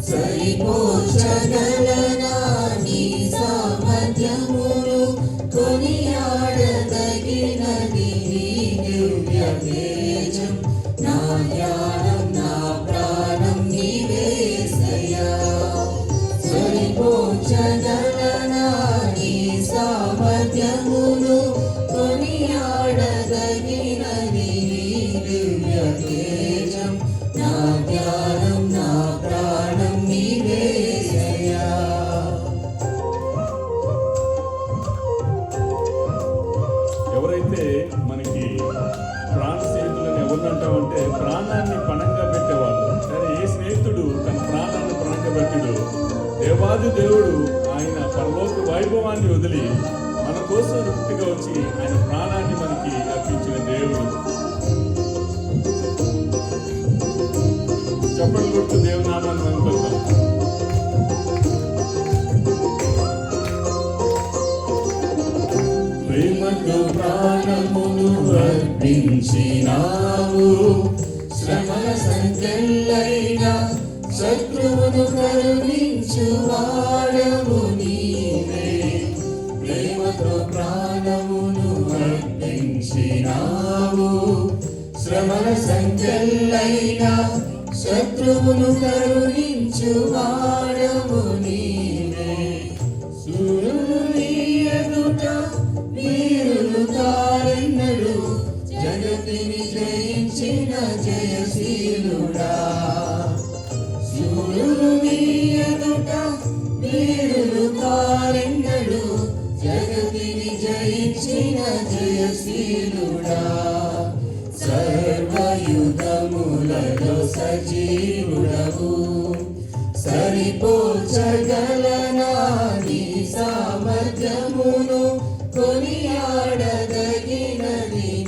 సరిపోల్చగలనా నీ సామర్థ్యమును, కొనియాడదగినది నీ దివ్య తేజం. నా ధ్యానం నా ప్రాణం నీవే యేసయ్యా. సరిపోల్చగలనా నీ సామర్థ్యమును, కొనియాడదగినది నీ దివ్య తేజం. నా ధ్యానం నా ప్రాణం నీవే యేసయ్యా. ఎవరైతే మనకి ప్రాణ స్నేహితులను ఎవరినంటామంటే ప్రాణాన్ని పణంగా పెట్టేవాళ్ళు. కానీ ఏ స్నేహితుడు తన ప్రాణాన్ని పణంగా పెట్టాడు? దేవాది దేవుడు ఆయన పరలోక వైభవాన్ని వదిలి మన కోసం వృత్తిగా వచ్చి ఆయన ప్రాణాన్ని మనకి అర్పించిన దేవుడు. చెప్పండి కొట్టు దేవునామాన్ని మనం వెళ్తాం. ప్రేమతో ప్రాణమును అర్పించినావు, శ్రమల సంఖ్యలైన శత్రువును కరుణించువాడవు నీవే. ప్రేమతో ప్రాణమును అర్పించినావు, శ్రమల సంఖ్యలైన శత్రువును కరుణించువాడవు నీవే. సూర్యుడు నీ ఎదుట వీరులు కారెన్నడు, జగతిని జయించిన జయశీలుడా. సూర్యుడు నీ ఎదుట వీరులు కారెన్నడు, జగతిని జయించిన జయశీలుడా. సర్వయుగములలో సజీవుడవు, సరిపోల్చగలనా నీ సామర్థ్యమును, కొనియాడదగినది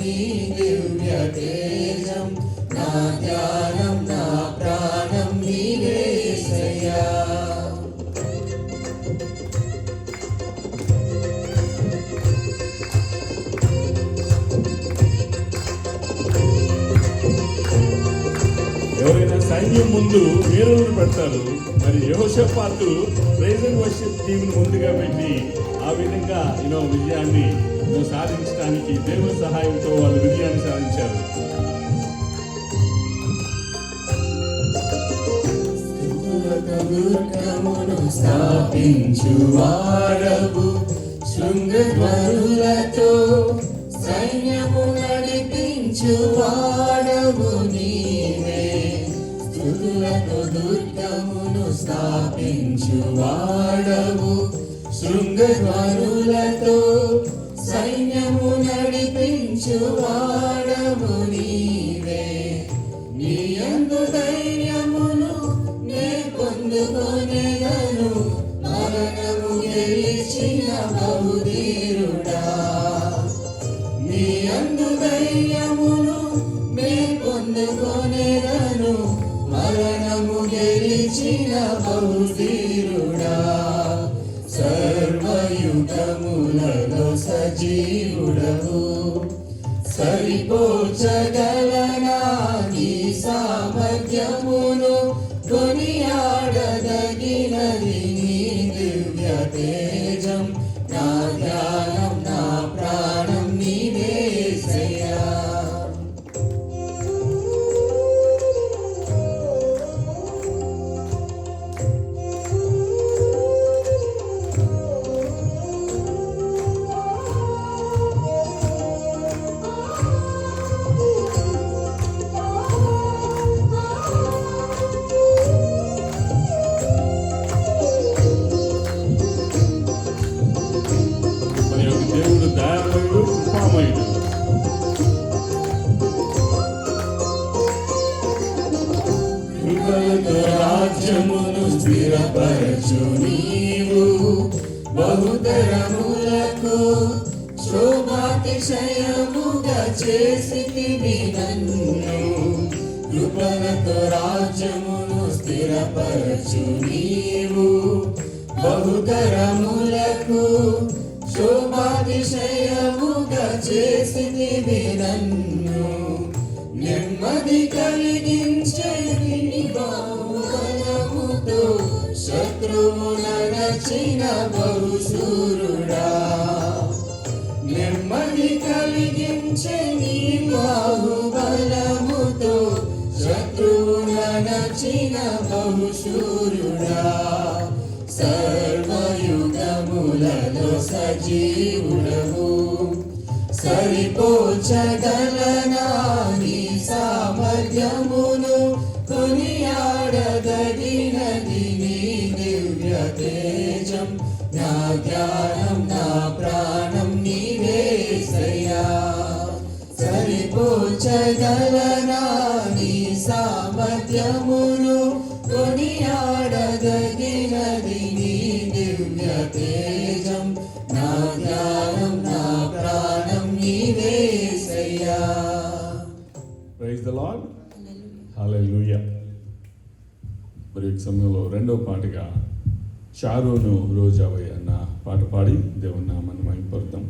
నీ దివ్య తేజం. నా ధ్యానం నా ప్రాణం నీవే యేసయ్యా. ఎవరైనా సైన్యం ముందు వీరులను పెడతారు. మరి యెహోషాపాతు ప్రైజ్ అండ్ వర్షిప్ టీంను ముందుగా పెట్టి ఆ విధంగా విజయాన్ని సాధించడానికి దేవుని సహాయంతో వాళ్ళు విజయాన్ని సాధించారు. దుర్గమును స్థాపించువాడవు, శృంగధ్వనులతో సైన్యము నడిపించువాడవు నీవే. స్తుతులతో దుర్గమును స్థాపించువాడవు, శృంగధ్వనులతో సైన్యము నడిపించువాడవు నీవే. నీ యందు ధైర్యమును నే పొందుకొనెదను, మరణము గెలిచిన బహుధీరుడా. నీ యందు ధైర్యమును నే పొందుకొనెదను, మరణము గెలిచిన బహుధీరుడా. సర్వయుగములలో సజీవుడవు, సరిపోల్చగలనా నీ సామర్థ్యమును, కొనియాడదగినది నీ దివ్య తేజం. నా ధ్యానం నా ప్రాణం నీవే యేసయ్యా. దేవుడు దయామయుడు, కృపామయుడు. కృపలతో రాజ్యమును స్థిరపరచు నీవు, బహుతరములకు శోభాతిశయముగా చేసితివి నన్ను. కృపలతో రాజ్యమును స్థిరపరచు నీవు, బహుతరములకు శోభాతిశయముగా చేసితివి నన్ను. నెమ్మది కలిగించే నీ బాహుబలముతో శత్రువునచిన బహుశూరుడా, నెమ్మది కలిగించే నీ బాహుబలముతో శత్రువునచిన బహుశూరుడా, సర్వయుగములలో సజీవుడవు, సరిపోచగలనా నీ సామర్థ్యమును, కొనియాడదగినది నీ దివ్య తేజం. నా జ్ఞానం నా ప్రాణం నీవేసయ్యా, సరిపోచగలనా నీ సామర్థ్యమును, కొనియాడదగినది నీ దివ్య తేజం. నా జ్ఞానం నా ప్రాణం నీవేసయ్యా. Praise the lord. హల్లెలూయా. మరి ఈ సమయంలో రెండవ పాటగా షారోను రోజావయ్య అన్న పాట పాడి దేవుని నామాన్ని మహిమపరుద్దాం.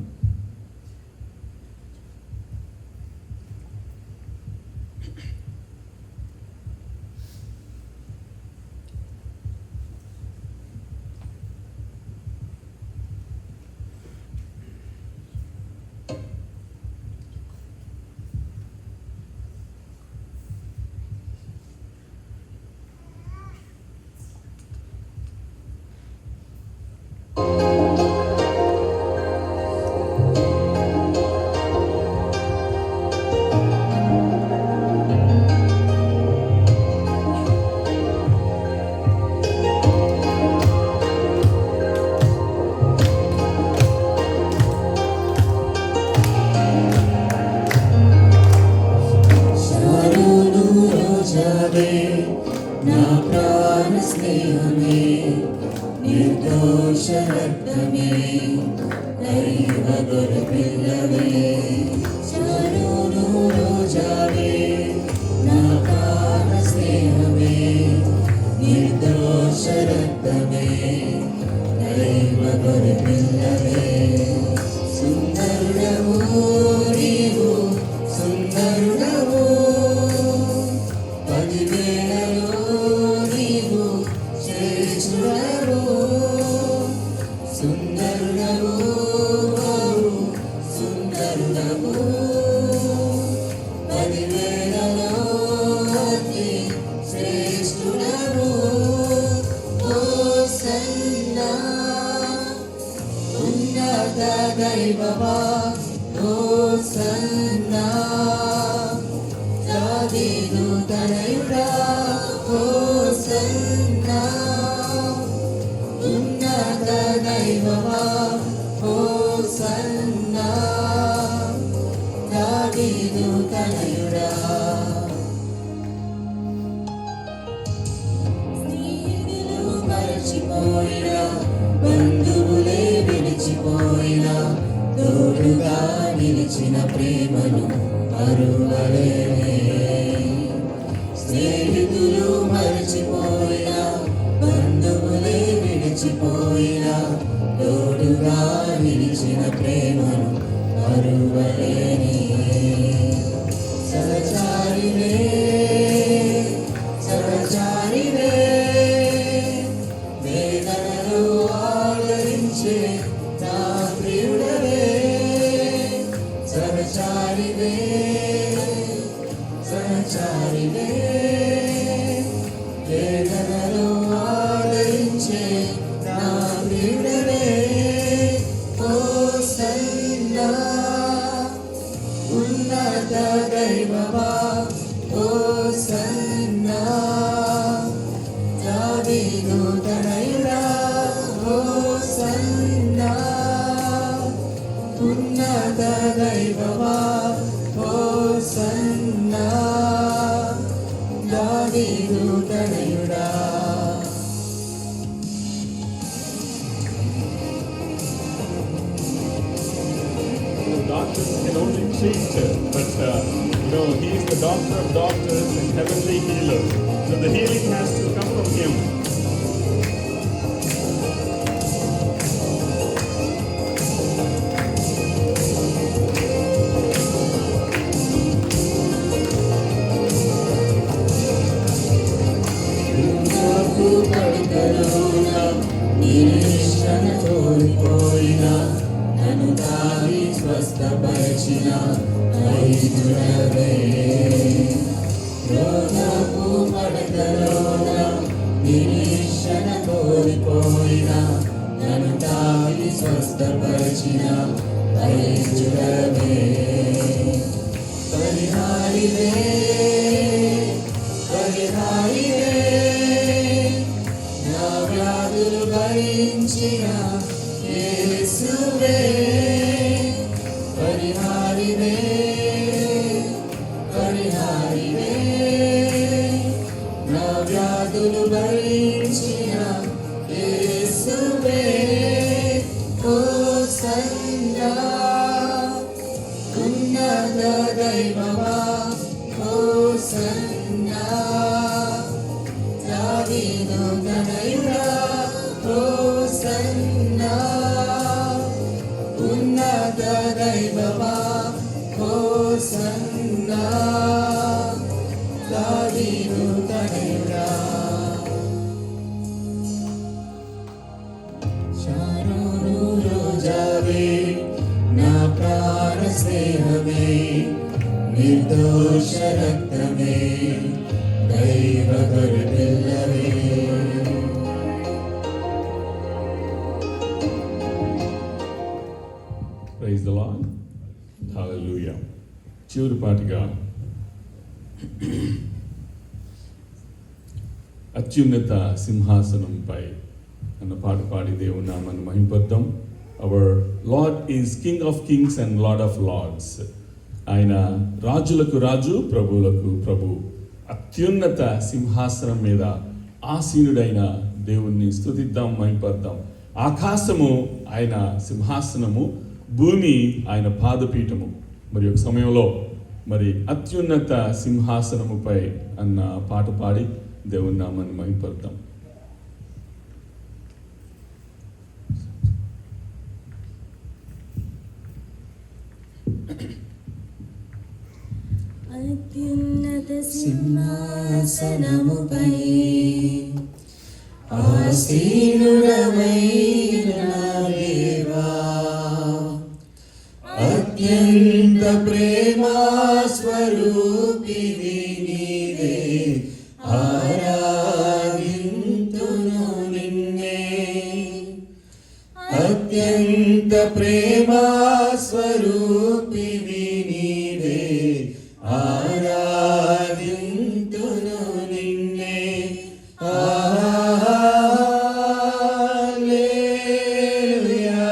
నా ప్రాణ స్నేహమే, నిర్దోష రక్తమే, దైవ గొర్రెపిల్లవే, శరణు రోజావే. నా ప్రాణ స్నేహమే, నిర్దోష రక్తమే, దైవ గొర్రెపిల్లవే, సుందరుడవు నీవు, సుందరుడవు, పదివేలలో నీవు శ్రేష్ఠుడవు, సుందరుడవు సుందరుడవు, పదివేలలో అతి శ్రేష్ఠుడవు. హోసన్నా ఉన్నత దైవమా, హోసన్నా దావీదు తనయుడా, హోసన్నా ఉన్నత దైవమా, హోసన్నా దావీదు తనయుడా. స్నేహితులు మరచిపోయినా, బంధువులే విడిచిపోయినా, తోడుగా నిలిచిన ప్రేమను మరువలేనే. స్నేహితులు మరచిపోయినా, బంధువులే విడిచిపోయినా, తోడుగా నిలిచిన ప్రేమను మరువలేనే. సహచారివే సహచారివే, వేదనలు ఆదరించే నా ప్రియుడవే, సహచారివే సహచారివే, వేదనలు ఆదరించే నా ప్రియుడవే. హోసన్నా ఉన్నత దైవమా, హోసన్నా దావీదు తనయుడా, హోసన్నా ఉన్నత దైవమా, హోసన్నా దావీదు తనయుడా. Doctors can only treat, but He is the doctor of doctors and heavenly healer. So the healing has to come from Him. పడకలోన నిరీక్షణ కోల్పోయిన నన్ను తాగి స్వస్థపరిచిన వైద్యుడవే. రోగపు పడకలోన నిరీక్షణ కోల్పోయిన నన్ను తాగి స్వస్థపరిచిన వైద్యుడవే. పరిహారివే పరిహారివే నా వ్యాధులు భరించిన యేసువే. పరిహారివే పరిహారివే నా వ్యాధులు భరించిన యేసువే. ఓ సంగా ఉన్నత దైవమా ఓ సంగా దావీదు తనయుడా ఓ సంగా ఉన్నత దైవమా ఓ సంగా దావీదు తనయుడా. శారోను రోజావే నా ప్రాణ స్నేహమే నిర్దోష రక్తమే దైవ గొర్రెపిల్లవే. Praise the lord. హల్లెలూయా. చివరి పాటిగా అత్యున్నత సింహాసనంపై అన్న పాట పాడి దేవుని నామాన్ని మహింపొద్దాం. Our lord is king of kings and lord of lords. ఆయన రాజులకు రాజు ప్రభువులకు ప్రభు. అత్యున్నత సింహాసనం మీద ఆసీనుడైన దేవుణ్ణి స్తుతిద్దాం, మహింపొద్దాం. ఆకాశము ఆయన సింహాసనము, భూమి ఆయన పాదపీఠము. మరి ఒక సమయంలో మరి అత్యున్నత సింహాసనముపై అన్న పాట పాడి దేవుని నామాన్ని మహింపొద్దాం. అత్యున్నత సింహాసనముపై ఆసీనుడవైన దేవా, అత్యంత ప్రేమా స్వరూపివి నీవే. ఆరాధింతును నిన్నే అత్యంత ప్రేమా స్వరూపివి నీవే. ఆరాధింతును నిన్నే. హల్లెలూయా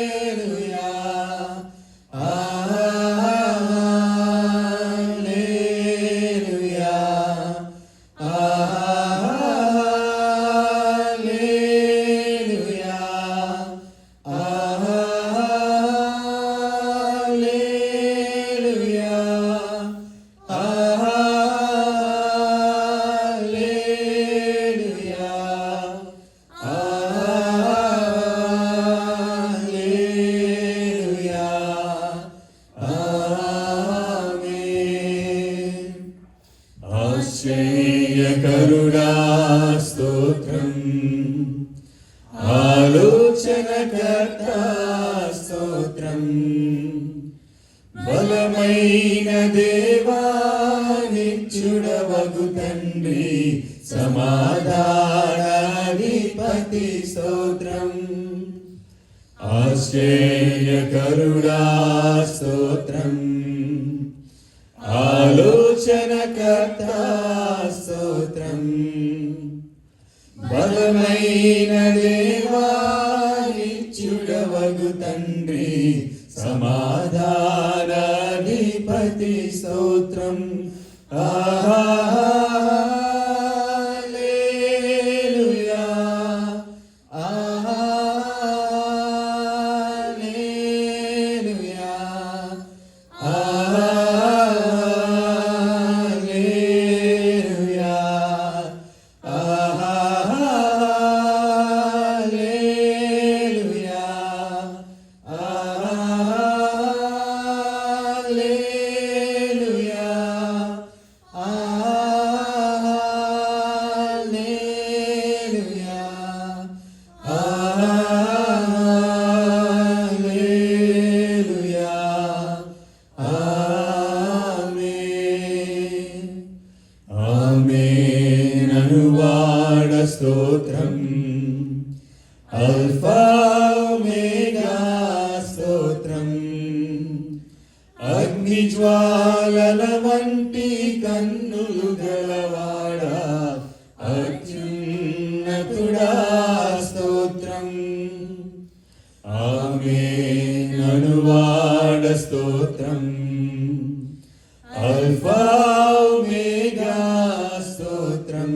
హల్లెలూయా హల్లెలూయా హల్లెలూయా ఆశ్చర్యకరుడా స్తోత్రం, ఆలోచనకర్త స్తోత్రం, బలమైన దేవా నిత్యుడవగు తండ్రి, సమాధానాధిపతి స్తోత్రం. ఆశ్చర్యకరుడా స్తోత్రం, ఆలోచనకర్త స్తోత్రం, బలమైన దేవా నిత్యుడవగు తండ్రి, సమాధానాధిపతి స్తోత్రం. హల్లెలూయా హల్లెలూయా హల్లెలూయా హల్లెలూయా హల్లెలూయా స్తోత్రం, అల్ఫా ఒమేగా స్తోత్రం, అగ్నిజ్వాలల వంటి కన్నులు గలవాడా అత్యున్నతుడా స్తోత్రం, ఆమేన్ అనువాడ స్తోత్రం, అల్ఫా ఒమేగా స్తోత్రం,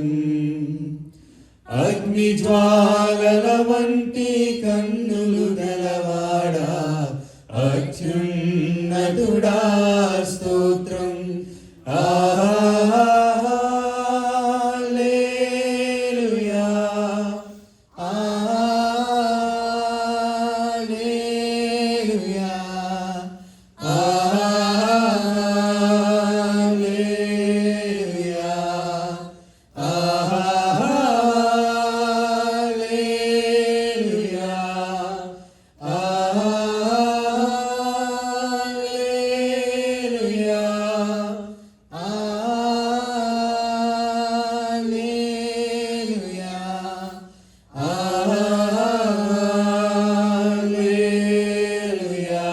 అగ్నిజ్వాలల వంటి కన్నులు గలవాడా అత్యున్నతుడా స్తోత్రం, హల్లెలూయా, హల్లెలూయా, హల్లెలూయా, హల్లెలూయా, హల్లెలూయా, హల్లెలూయా, హల్లెలూయా,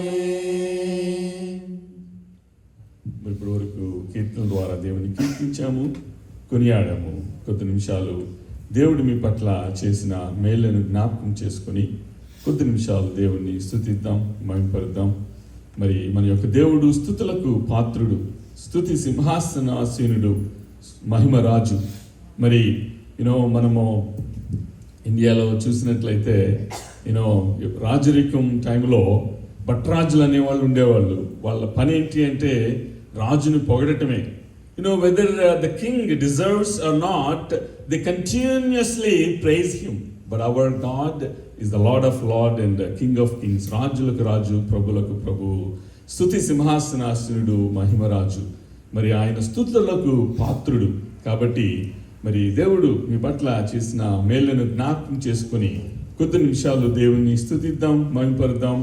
ఆమేన్. మరి ఇప్పటి వరకు కీర్తన ద్వారా దేవుని కీర్తించాము, కొనియాడాము. కొద్ది నిమిషాలు దేవుడు మీ పట్ల చేసిన మేళ్లను జ్ఞాపకం చేసుకొని కొద్ది నిమిషాలు దేవుణ్ణి స్తుతిద్దాం, మహిమపరుద్దాం. మరి మన యొక్క దేవుడు స్తుతులకు పాత్రుడు, స్తుతి సింహాసనాసీనుడు, మహిమరాజు. మరి మనము ఇండియాలో చూసినట్లయితే రాజరికం టైంలో భట్రాజులు అనేవాళ్ళు ఉండేవాళ్ళు. వాళ్ళ పని ఏంటి అంటే రాజును పొగడటమే. Whether the king deserves or not, they continuously praise him. But our God is the Lord of Lords and the King of Kings. రాజులకు రాజు, ప్రభులకు ప్రభు, స్తుతి సింహాసనాసనుడు, మహిమరాజు. మరి ఆయన స్తుతులకు పాత్రుడు. కాబట్టి మరి దేవుడు మీ పట్ల చేసిన మేళ్లను జ్ఞాపకం చేసుకొని కొద్ది నిమిషాలు దేవుణ్ణి స్తుతిద్దాం, మహిమపరుద్దాం.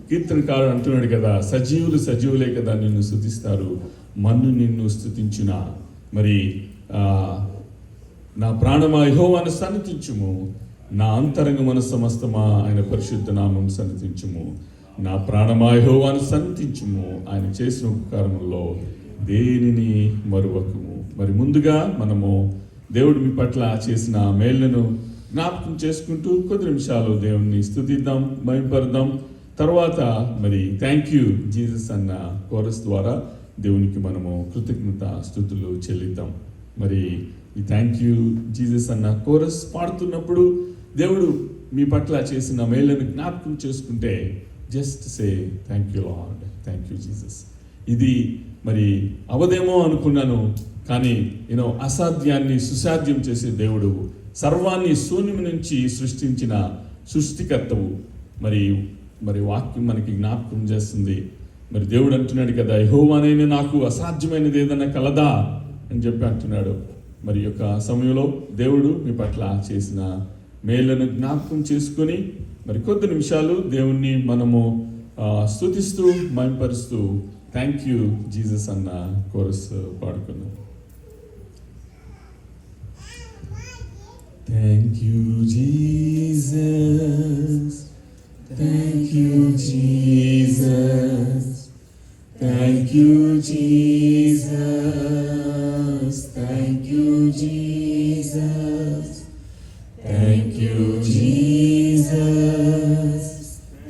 కీర్తనకారుడు అంటున్నాడు కదా, సజీవులు సజీవులే కదా నిన్ను స్తుతిస్తారు, మన్ను నిన్ను స్తుతించునా. మరి నా ప్రాణమా యెహోవాను సన్నతించుము, నా అంతరంగ మనస్సు సమస్తమా ఆయన పరిశుద్ధ నామం సన్నతించుము. నా ప్రాణమా యెహోవాను సన్నతించుము, ఆయన చేసిన ఉపకారముల్లో దేనిని మరువకుము. మరి ముందుగా మనము దేవుడు మీ పట్ల చేసిన మేళ్లను జ్ఞాపకం చేసుకుంటూ కొద్ది నిమిషాలు దేవుణ్ణి స్తుతిద్దాం, మహిమపరుద్దాం. తర్వాత మరి థ్యాంక్ యూ జీసస్ అన్న కోరస్ ద్వారా దేవునికి మనము కృతజ్ఞత స్తుతులు చెల్లిద్దాం. మరి ఈ థ్యాంక్ యూ జీసస్ అన్న కోరస్ పాడుతున్నప్పుడు దేవుడు మీ పట్ల చేసిన మేళ్లను జ్ఞాపకం చేసుకుంటే just say thank you lord, thank you Jesus. ఇది మరి అవదేమో అనుకున్నాను, కానీ అసాధ్యాన్ని సుసాధ్యం చేసే దేవుడు, సర్వాన్ని శూన్యం నుంచి సృష్టించిన సృష్టికర్తవు. మరి వాక్యం మనకి జ్ఞాపకం చేస్తుంది. మరి దేవుడు అంటున్నాడు కదా, యెహోవానైనా నాకు అసాధ్యమైనది ఏదైనా కలదా అని చెప్పి అంటున్నాడు. మరి యొక్క సమయంలో దేవుడు మీ పట్ల చేసిన మేళ్లను జ్ఞాపకం చేసుకొని మరి కొద్ది నిమిషాలు దేవుణ్ణి మనము స్తుతిస్తూ మహిమపరుస్తూ థ్యాంక్ యూ జీసస్ అన్న కోరస్ పాడుకున్నాం. Thank you Jesus, thank you Jesus, thank you Jesus, thank you Jesus, thank you Jesus,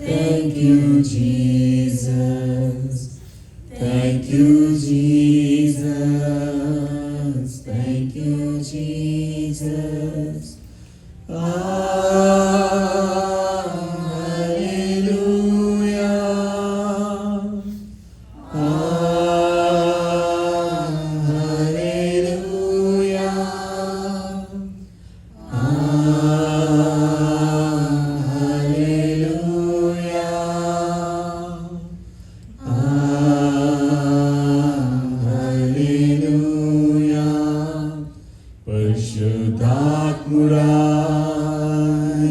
thank you Jesus, thank you Jesus, thank you Jesus. పరిశుద్ధాత్ముడా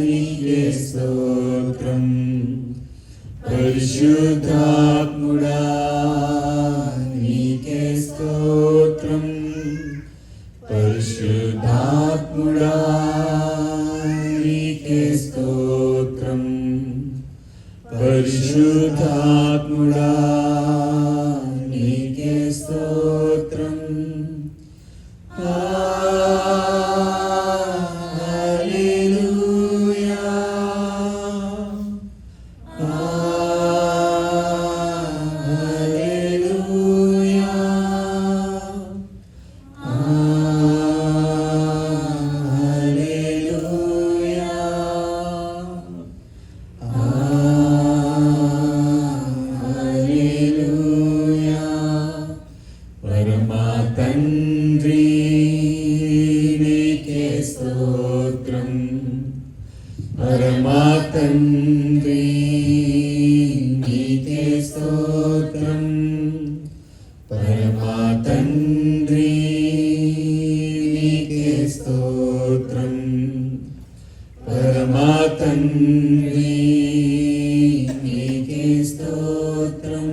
నీకే స్తోత్రం, పరిశుద్ధాత్ముడా నీకే స్తోత్రం, పరమాత్ముడా నీకే స్తోత్రం. హల్లెలూయా హల్లెలూయా హల్లెలూయా హల్లెలూయా. పరమా తండ్రి నీకే స్తోత్రం. పరమా తండ్రి నీకే స్తోత్రం. పరమా తండ్రి నీకే స్తోత్రం. పరమా తండ్రి నీకే స్తోత్రం.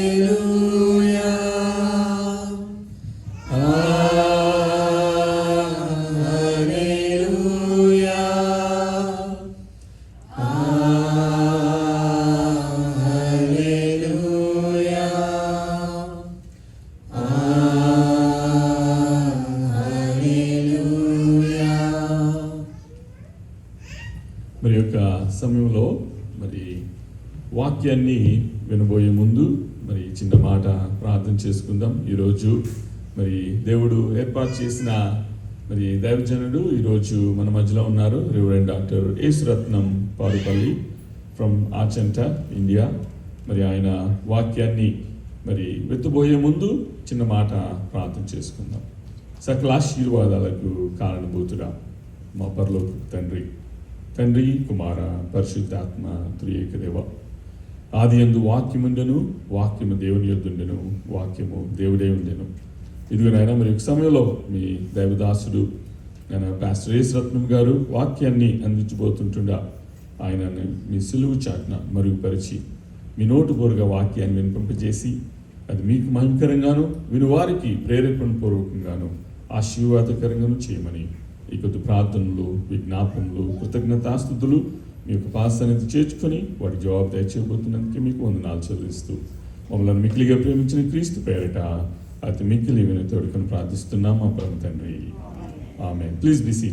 హల్లెలూయా హల్లెలూయా హల్లెలూయా హల్లెలూయా. మరి యొక్క సమయంలో మరి వాక్యాన్ని వినబోయే ముందు మరి చిన్న మాట ప్రార్థన చేసుకుందాం. ఈరోజు మరి దేవుడు ఏర్పాటు చేసిన మరి దైవజనుడు ఈరోజు మన మధ్యలో ఉన్నారు. Reverend doctor Yesuratnam Parupalli from Achanta India. మరి ఆయన వాక్యాన్ని మరి వెతుబోయే ముందు చిన్న మాట ప్రార్థన చేసుకుందాం. సకల ఆశీర్వాదాలకు కారణభూతుడా మా పరలోక తండ్రి కుమార పరిశుద్ధాత్మ త్రియేక దేవ. ఆదియందు వాక్యముండెను, వాక్యము దేవుని యొద్దుండెను, వాక్యము దేవుడే ఉండెను. ఇదిగో నాయన మరి ఒక సమయంలో మీ దైవదాసుడు ఆయన పాస్టర్ యేసురత్నం గారు వాక్యాన్ని అందించబోతుంటుండా ఆయనని మీ సిలువు చాటున మరుగుపరిచి మీ నోటు బోరుగా వాక్యాన్ని వినిపింపజేసి అది మీకు మహిమకరంగాను వినువారికి ప్రేరేపణ పూర్వకంగాను ఆశీర్వాదకరంగాను చేయమని ఈ కొద్ది ప్రార్థనలు, విజ్ఞాపనలు, కృతజ్ఞతాస్తుతులు మీ యొక్క పాసానికి చేర్చుకొని వాటి జవాబు దయచేయబోతున్నందుకే మీకు వందనాలు చెల్లిస్తూ మమ్మల్ని మిక్కిలిగా ప్రేమించిన క్రీస్తు పేరిట అతి మిక్కిలి వినతోడుకొని ప్రార్థిస్తున్నాం మా పరమ తండ్రి. ఆమేన్. Please be seated.